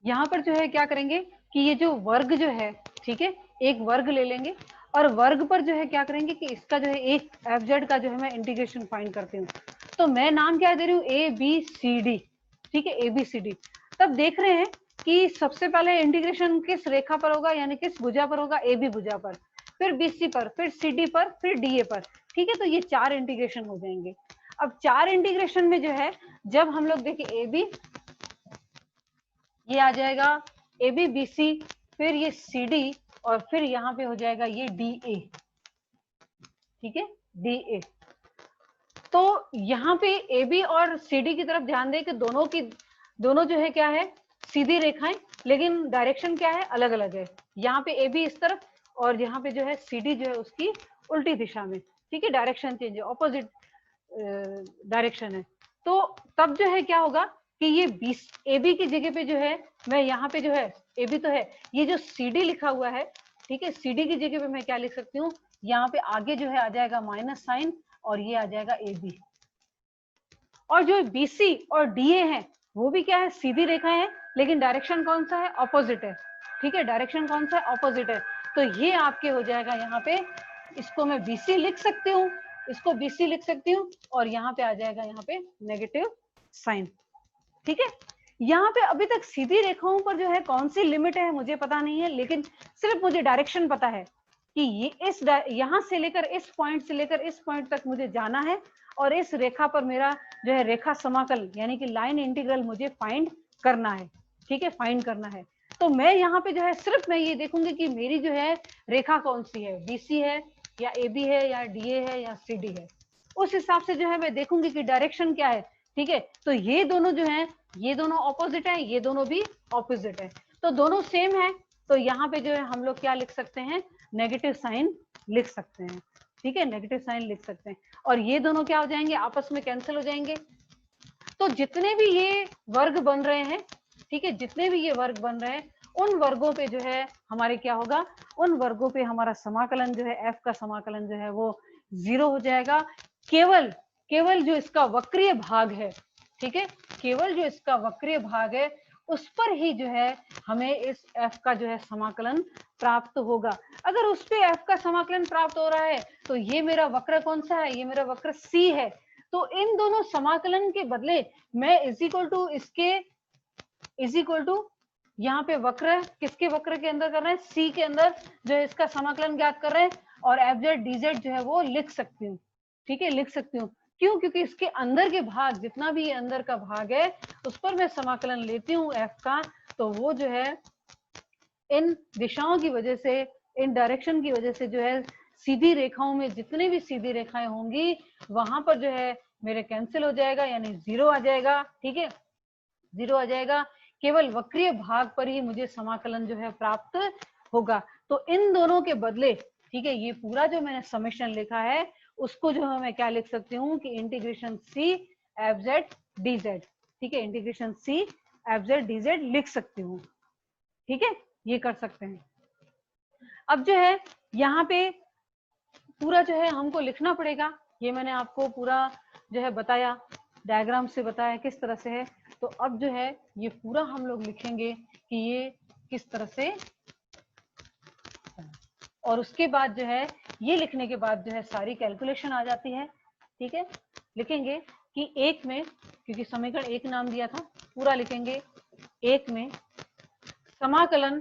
यहाँ पर जो है क्या करेंगे कि ये जो वर्ग जो है, ठीक है, एक वर्ग ले लेंगे और वर्ग पर जो है क्या करेंगे कि इसका जो है एक एफ का जो है मैं इंटीग्रेशन फाइंड करती हूँ। तो मैं नाम क्या दे रही हूँ, ए बी सी डी, ठीक है, ए बी सी डी। तब देख रहे हैं कि सबसे पहले इंटीग्रेशन किस रेखा पर होगा, यानी किस भुजा पर होगा, ए बी भुजा पर, फिर बी सी पर, फिर सी डी पर, फिर डी ए पर, ठीक है। तो ये 4 इंटीग्रेशन हो जाएंगे। अब 4 इंटीग्रेशन में जो है जब हम लोग देखिए ए बी, ये आ जाएगा ए बी बी सी, फिर ये सी डी, और फिर यहाँ पे हो जाएगा ये डी ए, ठीक है, डी ए। तो यहाँ पे ए बी और सी डी की तरफ ध्यान दें कि दोनों जो है क्या है, सीधी रेखाएं, लेकिन डायरेक्शन क्या है, अलग अलग है। यहाँ पे ए बी इस तरफ और यहाँ पे जो है सी डी जो है उसकी उल्टी दिशा में, ठीक है, डायरेक्शन चेंज है, ऑपोजिट डायरेक्शन है। तो तब जो है क्या होगा कि ये ए बी की जगह पे जो है मैं यहाँ पे जो है ए बी तो है, ये जो सी डी लिखा हुआ है, ठीक है, सी डी की जगह पे मैं क्या लिख सकती हूँ, यहाँ पे आगे जो है आ जाएगा माइनस साइन और ये आ जाएगा ए बी। और जो बी सी और डी ए है वो भी क्या है, सीधी रेखाएं हैं, लेकिन डायरेक्शन कौन सा है, ऑपोजिट है, ठीक है, डायरेक्शन कौन सा है, ऑपोजिट है। तो ये आपके हो जाएगा यहाँ पे, इसको मैं बी सी लिख सकती हूँ, इसको बी सी लिख सकती हूँ, और यहाँ पे आ जाएगा यहाँ पे नेगेटिव साइन, ठीक है। यहाँ पे अभी तक सीधी रेखाओं पर जो है कौन सी लिमिट है मुझे पता नहीं है, लेकिन सिर्फ मुझे डायरेक्शन पता है कि ये यहाँ से लेकर इस पॉइंट से लेकर इस पॉइंट तक मुझे जाना है, और इस रेखा पर मेरा जो है रेखा समाकल यानी कि लाइन इंटीग्रल मुझे फाइंड करना है, ठीक है, फाइंड करना है। तो मैं यहाँ पे जो है सिर्फ मैं ये देखूंगी कि मेरी जो है रेखा कौन सी है, बीसी है या ए बी है या डी ए है या सी डी है, उस हिसाब से जो है मैं देखूंगी कि डायरेक्शन क्या है, ठीक है। तो ये दोनों जो है, ये दोनों ऑपोजिट है, ये दोनों भी ऑपोजिट है, तो दोनों सेम है। तो यहाँ पे जो है हम लोग क्या लिख सकते हैं, नेगेटिव साइन लिख सकते हैं, ठीक है, नेगेटिव साइन लिख सकते हैं, और ये दोनों क्या हो जाएंगे, आपस में कैंसिल हो जाएंगे। तो जितने भी ये वर्ग बन रहे हैं, ठीक है, जितने भी ये वर्ग बन रहे हैं, उन वर्गों पे जो है हमारे क्या होगा, उन वर्गों पे हमारा समाकलन जो है, एफ का समाकलन जो है वो 0 हो जाएगा। केवल केवल जो इसका वक्रीय भाग है, ठीक है, केवल जो इसका वक्रीय भाग है उस पर ही जो है हमें इस एफ का जो है समाकलन प्राप्त होगा। अगर उस पे एफ का समाकलन प्राप्त हो रहा है तो ये मेरा वक्र कौन सा है, ये मेरा वक्र सी है। तो इन दोनों समाकलन के बदले मैं इज इक्वल टू इसके इज इक्वल टू यहाँ पे वक्र किसके वक्र के अंदर कर रहे हैं, सी के अंदर जो है इसका समाकलन ज्ञात कर रहे हैं, और एफ जेड डी जेड जो है वो लिख सकती हूँ, ठीक है, लिख सकती हूँ। क्यों, क्योंकि इसके अंदर के भाग, जितना भी ये अंदर का भाग है उस पर मैं समाकलन लेती हूँ एफ का, तो वो जो है इन दिशाओं की वजह से, इन डायरेक्शन की वजह से जो है सीधी रेखाओं में जितने भी सीधी रेखाएं होंगी वहां पर जो है मेरे कैंसिल हो जाएगा, यानी 0 आ जाएगा, ठीक है, 0 आ जाएगा। केवल वक्रीय भाग पर ही मुझे समाकलन जो है प्राप्त होगा। तो इन दोनों के बदले, ठीक है, ये पूरा जो मैंने समेशन लिखा है उसको जो है मैं क्या लिख सकती हूँ कि integration C F Z D Z, ठीक है, integration C F Z D Z लिख सकती हूँ, ठीक है, ये कर सकते हैं। अब जो है यहाँ पे पूरा जो है हमको लिखना पड़ेगा, ये मैंने आपको पूरा जो है बताया, डायग्राम से बताया किस तरह से है। तो अब जो है ये पूरा हम लोग लिखेंगे कि ये किस तरह से, और उसके बाद जो है ये लिखने के बाद जो है सारी कैलकुलेशन आ जाती है, ठीक है। लिखेंगे कि एक में, क्योंकि समीकरण एक नाम दिया था, पूरा लिखेंगे, एक में समाकलन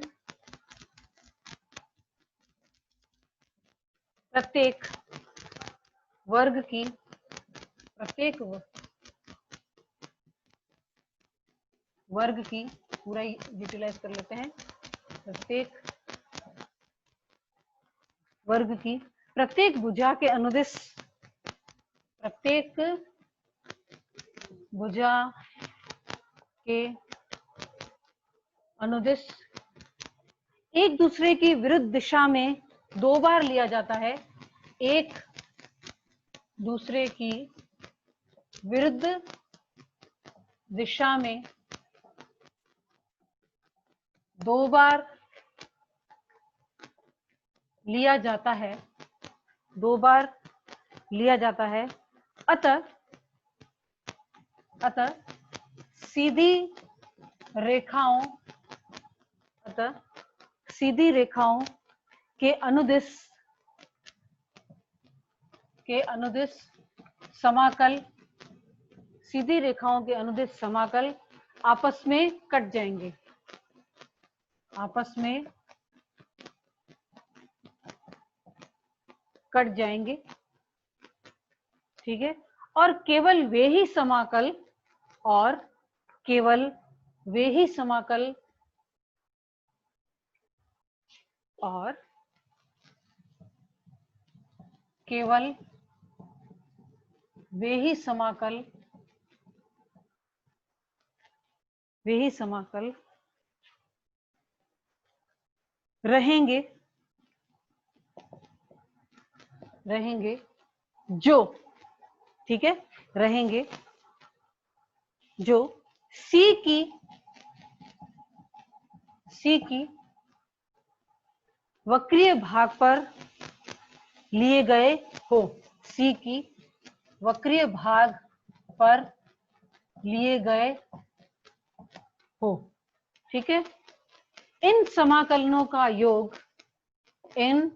प्रत्येक वर्ग की, प्रत्येक वर्ग की, पूरा यूटिलाइज कर लेते हैं, प्रत्येक वर्ग की प्रत्येक भुजा के अनुदिश, प्रत्येक भुजा के अनुदिश एक दूसरे की विरुद्ध दिशा में 2 बार लिया जाता है, एक दूसरे की विरुद्ध दिशा में 2 बार लिया जाता है, 2 बार लिया जाता है। अतः सीधी रेखाओं अतः सीधी रेखाओं के अनुदिश समाकल, सीधी रेखाओं के अनुदिश समाकल आपस में कट जाएंगे, आपस में कट जाएंगे, ठीक है। और केवल वे ही समाकल, और केवल वे ही समाकल, और केवल वे ही समाकल, वे ही समाकल रहेंगे, रहेंगे जो, ठीक है, रहेंगे जो C की वक्रीय भाग पर लिए गए हो, C की वक्रीय भाग पर लिए गए हो, ठीक है। इन समाकलनों का योग, इन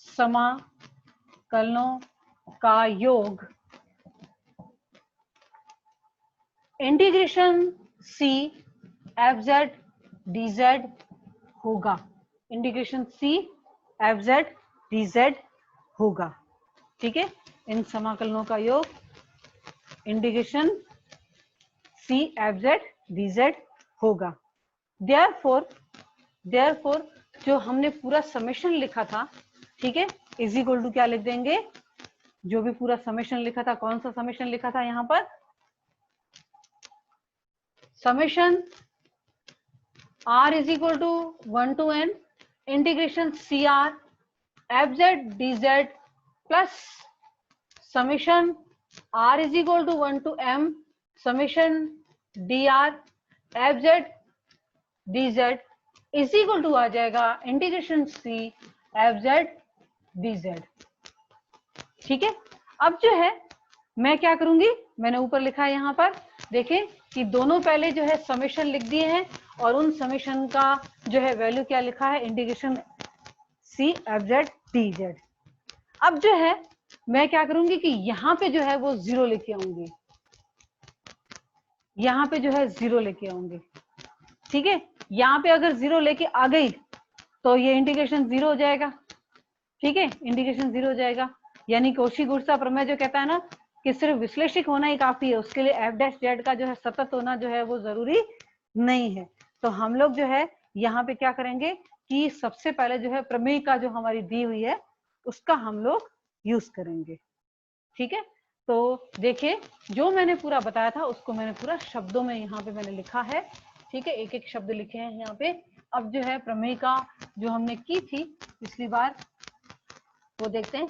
समाकलनों का योग इंटीग्रेशन C FZ DZ होगा, इंटीग्रेशन C FZ DZ होगा, ठीक है। इन समाकलनों का योग इंटीग्रेशन C FZ DZ होगा। देयरफॉर जो हमने पूरा समेशन लिखा था, ठीक है, इज इक्वल टू क्या लिख देंगे, जो भी पूरा समेशन लिखा था, कौन सा समेशन लिखा था यहां पर, summation R is equal to 1 to n integration CR FZ DZ plus summation R is equal to 1 to m summation DR FZ DZ is equal to आ जाएगा इंटीग्रेशन C FZ DZ, ठीक है। अब जो है मैं क्या करूंगी, मैंने ऊपर लिखा है यहां पर, देखें कि दोनों पहले जो है समेशन लिख दिए हैं और उन समेशन का जो है वैल्यू क्या लिखा है, इंटीग्रेशन C FZ DZ। अब जो है मैं क्या करूंगी कि यहां पे जो है वो जीरो लेके आऊंगी, यहां पे जो है जीरो लेके आऊंगी, ठीक है। यहां पे अगर जीरो लेके आ गई तो ये इंटीग्रेशन जीरो हो जाएगा, ठीक है, इंटीग्रेशन जीरो हो जाएगा। यानी कौशी-गुरसा प्रमेय जो कहता है ना कि सिर्फ विश्लेषिक होना ही काफी है, उसके लिए f' का जो है सतत होना जो है वो जरूरी नहीं है। तो हम लोग जो है यहाँ पे क्या करेंगे कि सबसे पहले जो है प्रमेय का जो हमारी दी हुई है उसका हम लोग यूज करेंगे, ठीक है। तो देखिए जो मैंने पूरा बताया था उसको मैंने पूरा शब्दों में यहाँ पे मैंने लिखा है, ठीक है, एक एक शब्द लिखे हैं यहाँ पे। अब जो है प्रमेय का जो हमने की थी पिछली बार वो देखते हैं।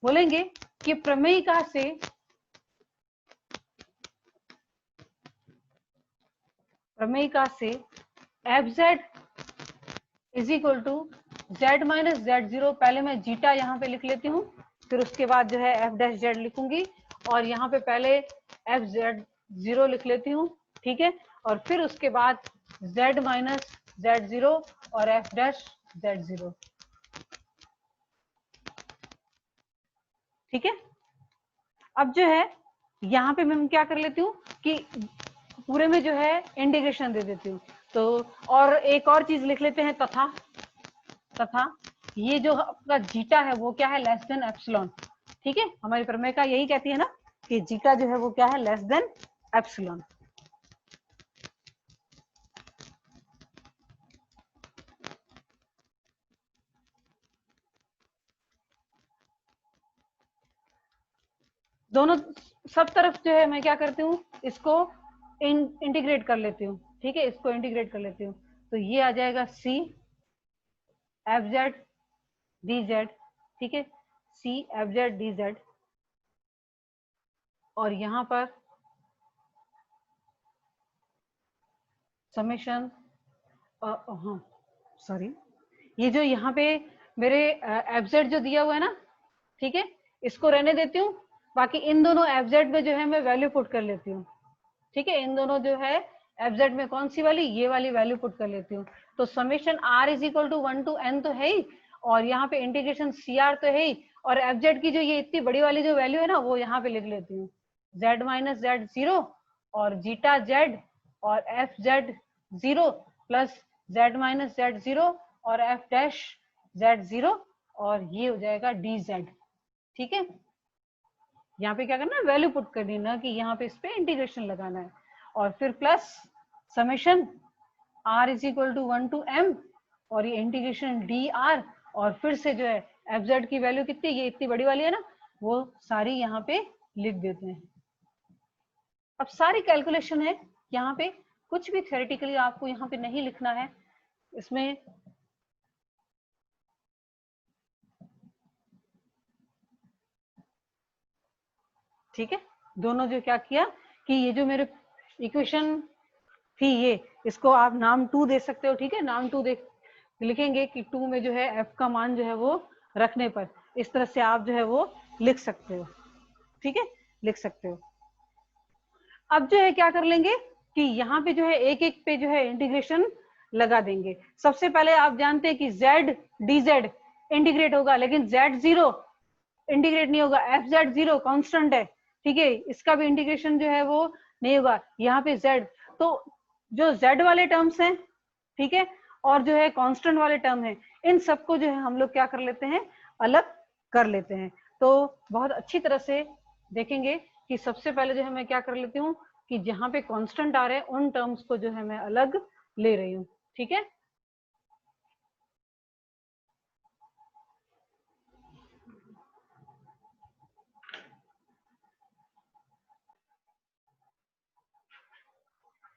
बोलेंगे कि प्रमेयिका से FZ is equal to Z minus Z0, पहले मैं जीटा यहाँ पे लिख लेती हूँ, फिर उसके बाद जो है F' लिखूंगी और यहाँ पे पहले FZ0 लिख लेती हूँ, ठीक है, और फिर उसके बाद Z माइनस Z0 और F'Z0, ठीक है। अब जो है यहाँ पे मैं क्या कर लेती हूँ कि पूरे में जो है इंटीग्रेशन दे देती हूँ। तो और एक और चीज लिख लेते हैं, तथा ये जो आपका जीटा है वो क्या है, लेस देन एप्सिलॉन, ठीक है। हमारी प्रमेय का यही कहती है ना कि जीटा जो है वो क्या है, लेस देन एप्सिलॉन। दोनों सब तरफ जो है मैं क्या करती हूँ, इसको इंटीग्रेट कर लेती हूँ, ठीक है, इसको इंटीग्रेट कर लेती हूँ। तो ये आ जाएगा C FZ DZ, ठीक है, C FZ DZ, और यहां पर समेशन, हाँ सॉरी, ये जो यहाँ पे मेरे FZ जो दिया हुआ है ना, ठीक है, इसको रहने देती हूँ, बाकी इन दोनों FZ में जो है मैं वैल्यू पुट कर लेती हूँ, ठीक है। इन दोनों जो है एफ जेड में कौन सी वाली, ये वाली वैल्यू पुट कर लेती हूँ। तो summation R is equal to 1 to n तो है ही, और यहाँ पे इंटीग्रेशन सी आर तो है ही, और एफ जेड की जो ये इतनी बड़ी वाली जो वैल्यू है ना वो यहाँ पे लिख लेती हूँ, जेड माइनस जेड जीरो और जीटा जेड और F Z zero plus Z minus Z zero और एफ डैश जेड जीरो, और ये हो जाएगा डी जेड। ठीक है, यहाँ पे क्या करना है, वैल्यू पुट करनी, ना कि यहाँ पे इस पे इंटीग्रेशन लगाना है, और फिर plus summation R is equal to 1 to m और ये इंटीग्रेशन डी आर, और फिर से जो है एफ जेड की वैल्यू कितनी, ये इतनी बड़ी वाली है ना, वो सारी यहाँ पे लिख देते हैं। अब सारी कैलकुलेशन है यहाँ पे, कुछ भी थ्योरेटिकली आपको यहाँ पे नहीं लिखना है इसमें। ठीक है, दोनों जो क्या किया कि ये जो मेरे इक्वेशन थी ये, इसको आप नाम 2 दे सकते हो। ठीक है, नाम 2 दे लिखेंगे कि 2 में जो है f का मान जो है वो रखने पर इस तरह से आप जो है वो लिख सकते हो। ठीक है, लिख सकते हो। अब जो है क्या कर लेंगे कि यहाँ पे जो है एक एक पे जो है इंटीग्रेशन लगा देंगे। सबसे पहले आप जानते हैं कि z dz इंटीग्रेट होगा, लेकिन z0 इंटीग्रेट नहीं होगा, एफ जेड जीरो कॉन्स्टेंट है। ठीक है, इसका भी इंटीग्रेशन जो है वो नहीं होगा। यहाँ पे z, तो जो z वाले टर्म्स हैं, ठीक है, और जो है कांस्टेंट वाले टर्म है, इन सबको जो है हम लोग क्या कर लेते हैं, अलग कर लेते हैं। तो बहुत अच्छी तरह से देखेंगे कि सबसे पहले जो है मैं क्या कर लेती हूँ कि जहां पे कांस्टेंट आ रहे हैं उन टर्म्स को जो है मैं अलग ले रही हूँ। ठीक है,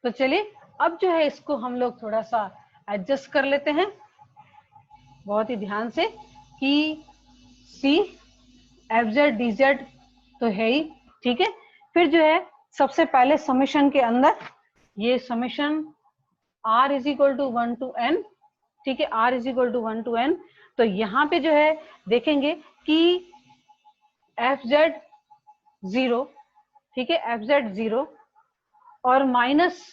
तो चलिए अब जो है इसको हम लोग थोड़ा सा एडजस्ट कर लेते हैं बहुत ही ध्यान से कि C F Z D Z तो है ही। ठीक है, फिर जो है सबसे पहले समेशन के अंदर ये summation R is equal to 1 to n। ठीक है, R is equal to 1 to n, तो यहाँ पे जो है देखेंगे कि एफ जेड जीरो, ठीक है, एफ जेड जीरो और माइनस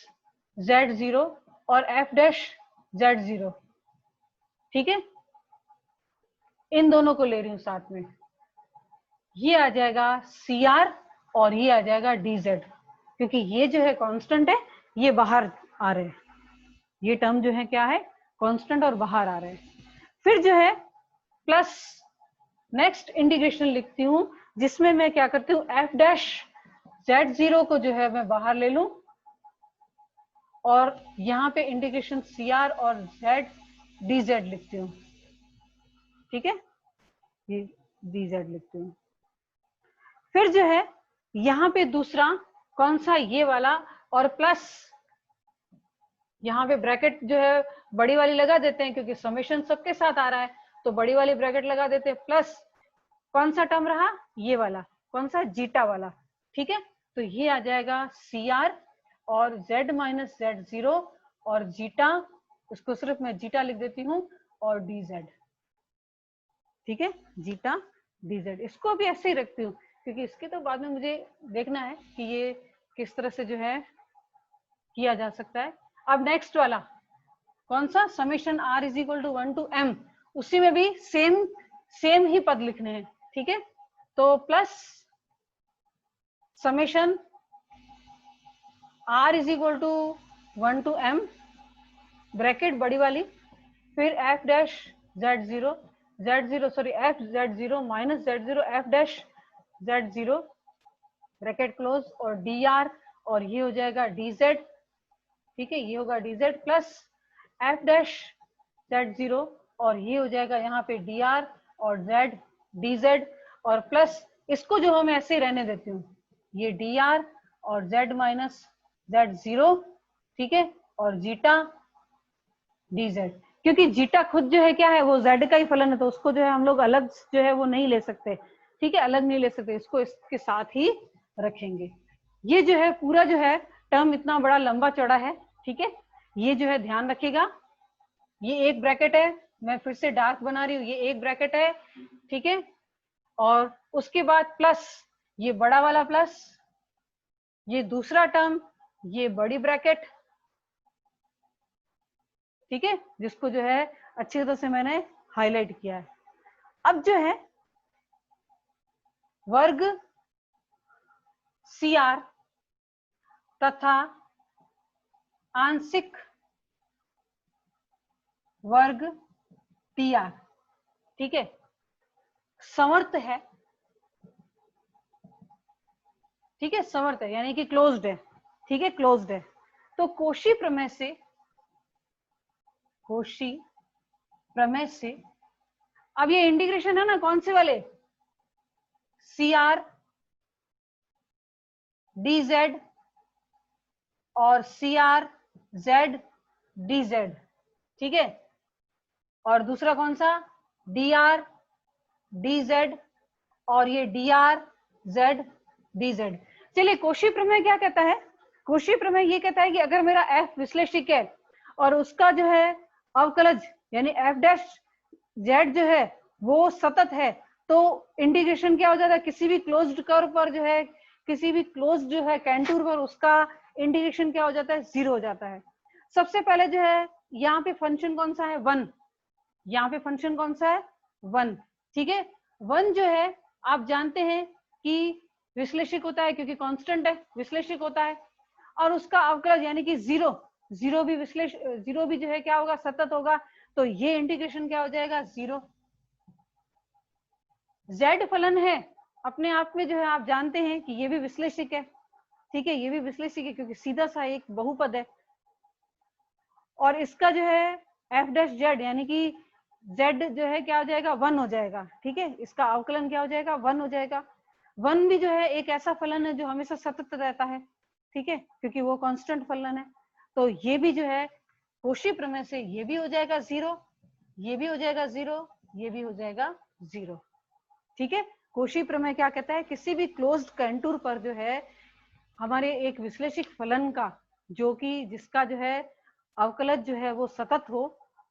जेड जीरो और एफ डैश जेड जीरो। ठीक है, इन दोनों को ले रही हूं साथ में, ये आ जाएगा सी आर और ये आ जाएगा डी जेड, क्योंकि ये जो है कांस्टेंट है, ये बाहर आ रहे हैं, ये टर्म जो है क्या है, कांस्टेंट और बाहर आ रहे हैं। फिर जो है प्लस नेक्स्ट इंटीग्रेशन लिखती हूं, जिसमें मैं क्या करती हूँ, एफ डैश जेड जीरो को जो है मैं बाहर ले लूं, और यहाँ पे इंटीग्रेशन सी आर और जेड डी जेड लिखती हूँ। ठीक है, ये डी जेड लिखती हूँ। फिर जो है यहाँ पे दूसरा कौन सा, ये वाला, और प्लस यहाँ पे ब्रैकेट जो है बड़ी वाली लगा देते हैं क्योंकि समेशन सबके साथ आ रहा है, तो बड़ी वाली ब्रैकेट लगा देते हैं, प्लस कौन सा टर्म रहा, ये वाला, कौन सा, जीटा वाला। ठीक है, तो ये आ जाएगा सी आर और z माइनस जेड जीरो और जीटा, उसको सिर्फ मैं जीटा लिख देती हूँ, और डी जेड। ठीक है, जीटा डी जेड, इसको भी ऐसे ही रखती हूँ क्योंकि इसके तो बाद में मुझे देखना है कि ये किस तरह से जो है किया जा सकता है। अब नेक्स्ट वाला कौन सा, summation R is equal to 1 to m, उसी में भी सेम ही पद लिखने हैं। ठीक है, तो plus summation R is equal to 1 to m bracket बड़ी वाली, फिर F dash Z zero sorry F Z zero minus Z zero F dash Z zero bracket close, और डी आर, और ये हो जाएगा डी जेड। ठीक है, ये होगा D Z plus F dash Z zero, और ये हो जाएगा यहाँ पे डी आर और जेड डी जेड, और प्लस इसको जो हम ऐसे ही रहने देती हूँ, ये डी आर और जेड माइनस जेड जीरो। ठीक है, और जीटा डी जेड, क्योंकि जीटा खुद जो है क्या है, वो जेड का ही फलन है, तो उसको जो है हम लोग अलग जो है वो नहीं ले सकते। ठीक है, अलग नहीं ले सकते, इसको इसके साथ ही रखेंगे। ये जो है पूरा जो है टर्म इतना बड़ा लंबा चौड़ा है। ठीक है, ये जो है ध्यान रखिएगा, ये एक ब्रैकेट है, मैं फिर से डार्क बना रही हूँ, ये एक ब्रैकेट है। ठीक है, और उसके बाद प्लस ये बड़ा वाला प्लस, ये दूसरा टर्म, ये बड़ी ब्रैकेट, ठीक है, जिसको जो है अच्छी तरह से मैंने हाईलाइट किया है। अब जो है वर्ग CR तथा आंशिक वर्ग PR, ठीक है, समर्थ है, ठीक है, समर्थ है यानी कि क्लोज्ड है, ठीक है, क्लोज्ड है। तो कोशी प्रमेय से, कोशी प्रमेय से, अब ये इंटीग्रेशन है ना कौन से वाले, CR DZ और CR Z DZ, ठीक है, और दूसरा कौन सा, DR DZ और ये DR Z DZ। चलिए कोशी प्रमेय क्या कहता है, कोशी प्रमेय ये कहता है कि अगर मेरा F विश्लेषिक है और उसका जो है अवकलज यानी F' जो है वो सतत है, तो इंटीग्रेशन क्या हो जाता है, किसी भी क्लोज्ड कर्व पर जो है, किसी भी क्लोज्ड जो है कैंटूर पर उसका इंटीग्रेशन क्या हो जाता है, 0 हो जाता है। सबसे पहले जो है यहाँ पे फंक्शन कौन सा है, 1, यहाँ पे फंक्शन कौन सा है, 1, ठीक है। 1 जो है आप जानते हैं कि विश्लेषिक होता है क्योंकि कांस्टेंट है, विश्लेषिक होता है, और उसका अवकलज यानी कि 0 भी जीरो भी जो है क्या होगा, सतत होगा, तो ये इंटीग्रेशन क्या हो जाएगा, 0। Z फलन है अपने आप में जो है आप जानते हैं कि ये भी विश्लेषिक है, ठीक है, ये भी विश्लेषिक है क्योंकि सीधा सा एक बहुपद है, और इसका जो है F' यानी कि Z जो है क्या हो जाएगा, 1 हो जाएगा, ठीक है, इसका अवकलन क्या हो जाएगा, 1 हो जाएगा। 1 भी जो है एक ऐसा फलन है जो हमेशा सतत रहता है, ठीक है, क्योंकि वो कांस्टेंट फलन है। तो ये भी जो है कोशी प्रमेय से ये भी हो जाएगा 0, ये भी हो जाएगा 0, ये भी हो जाएगा 0, ठीक है। कोशी प्रमेय क्या कहता है, किसी भी क्लोज्ड कंटूर पर जो है हमारे एक विश्लेषिक फलन का, जो कि जिसका जो है अवकलज जो है वो सतत हो,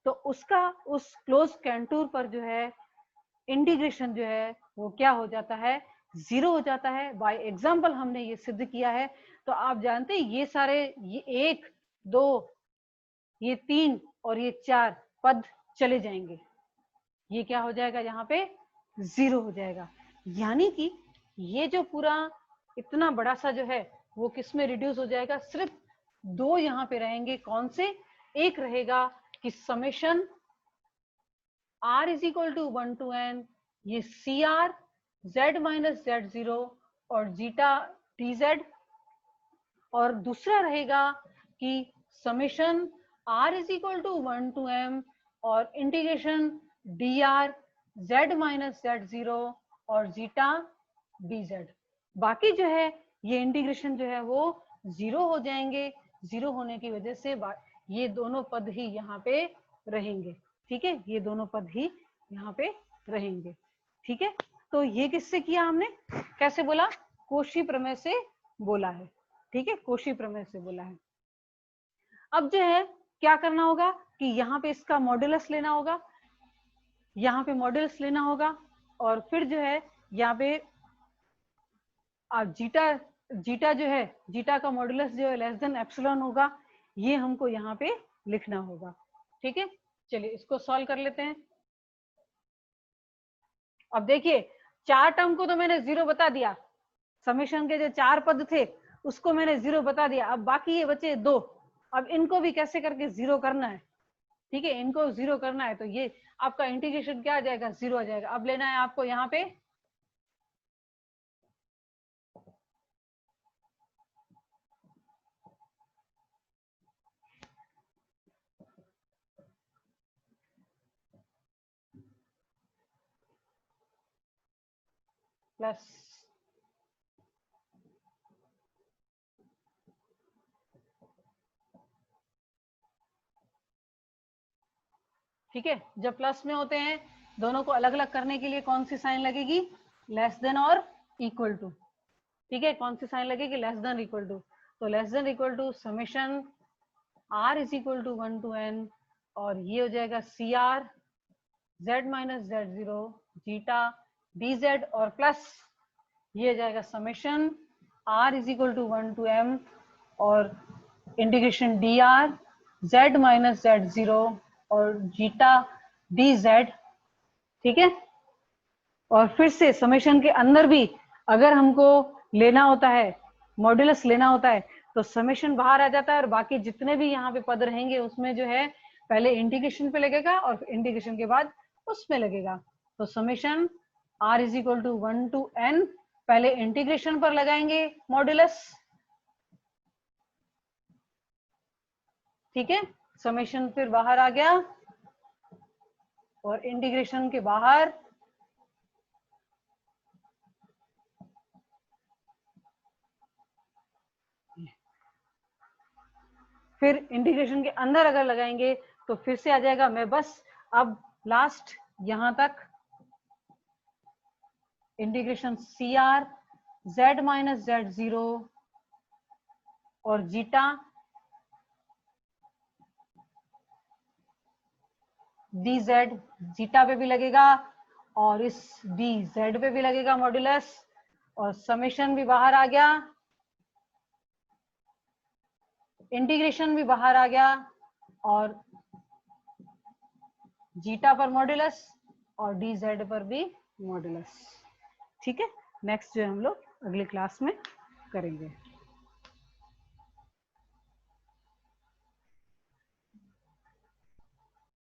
तो उसका उस क्लोज कंटूर पर जो है इंटीग्रेशन जो है वो क्या हो जाता है, 0 हो जाता है। बाय एग्जांपल हमने ये सिद्ध किया है। तो आप जानते हैं ये सारे, ये 1 2 ये 3 और ये 4 पद चले जाएंगे, ये क्या हो जाएगा, यहाँ पे 0 हो जाएगा। यानी कि ये जो पूरा इतना बड़ा सा जो है वो किस में रिड्यूस हो जाएगा, सिर्फ 2 यहाँ पे रहेंगे, कौन से, एक रहेगा कि summation R is equal to 1 to n ये CR Z माइनस Z0 और जीटा DZ, और दूसरा रहेगा कि summation R is equal to 1 to m और integration DR Z minus Z0 और जीटा DZ। बाकी जो है ये इंटीग्रेशन जो है वो 0 हो जाएंगे, 0 होने की वजह से ये दोनों पद ही यहाँ पे रहेंगे, ठीक है, ये दोनों पद ही यहाँ पे रहेंगे, ठीक है। तो ये किससे किया हमने, कैसे बोला, कोशी प्रमेय से बोला है, ठीक है, कोशी प्रमेय से बोला है। अब जो है क्या करना होगा कि यहाँ पे इसका मॉड्यूलस लेना होगा, यहाँ पे मॉड्यूलस लेना होगा, और फिर जो है यहाँ पे जीटा जो है, जीटा का मॉड्यूलस जो है लेस देन एप्सिलॉन होगा, ये हमको यहाँ पे लिखना होगा, ठीक है। चलिए इसको सॉल्व कर लेते हैं। अब देखिए 4 टर्म को तो मैंने 0 बता दिया, समेशन के जो 4 पद थे उसको मैंने 0 बता दिया, अब बाकी ये बचे 2, अब इनको भी कैसे करके 0 करना है, ठीक है, इनको 0 करना है, तो ये आपका इंटीग्रेशन क्या आ जाएगा, 0 आ जाएगा। अब लेना है आपको यहाँ पे प्लस, ठीक है, जब प्लस में होते हैं दोनों को अलग अलग करने के लिए कौन सी साइन लगेगी, लेस देन और इक्वल टू, ठीक है, कौन सी साइन लगेगी, लेस देन इक्वल टू, तो less than equal to summation R is equal to 1 to n, और ये हो जाएगा CR Z minus Z0 zeta DZ, और प्लस ये हो जाएगा summation R is equal to 1 to m और integration DR z minus z0 और जीटा dz, ठीक है। और फिर से समेशन के अंदर भी अगर हमको लेना होता है, मॉड्यूलस लेना होता है, तो समेशन बाहर आ जाता है और बाकी जितने भी यहाँ पे पद रहेंगे उसमें जो है पहले इंटीग्रेशन पे लगेगा और इंटीग्रेशन के बाद उसमें लगेगा। तो summation r is equal to 1 to n, पहले इंटीग्रेशन पर लगाएंगे मॉड्यूलस, ठीक है। समेशन फिर बाहर आ गया और इंटीग्रेशन के बाहर फिर इंटीग्रेशन के अंदर अगर लगाएंगे तो फिर से आ जाएगा। मैं बस अब लास्ट यहां तक integration CR z minus z0 और जीटा dz, जीटा पे भी लगेगा और इस dz पे भी लगेगा मॉड्यूलस, और समेशन भी बाहर आ गया, इंटीग्रेशन भी बाहर आ गया और जीटा पर मॉड्यूलस और dz पर भी मॉड्यूलस, ठीक है। नेक्स्ट जो हम लोग अगली क्लास में करेंगे।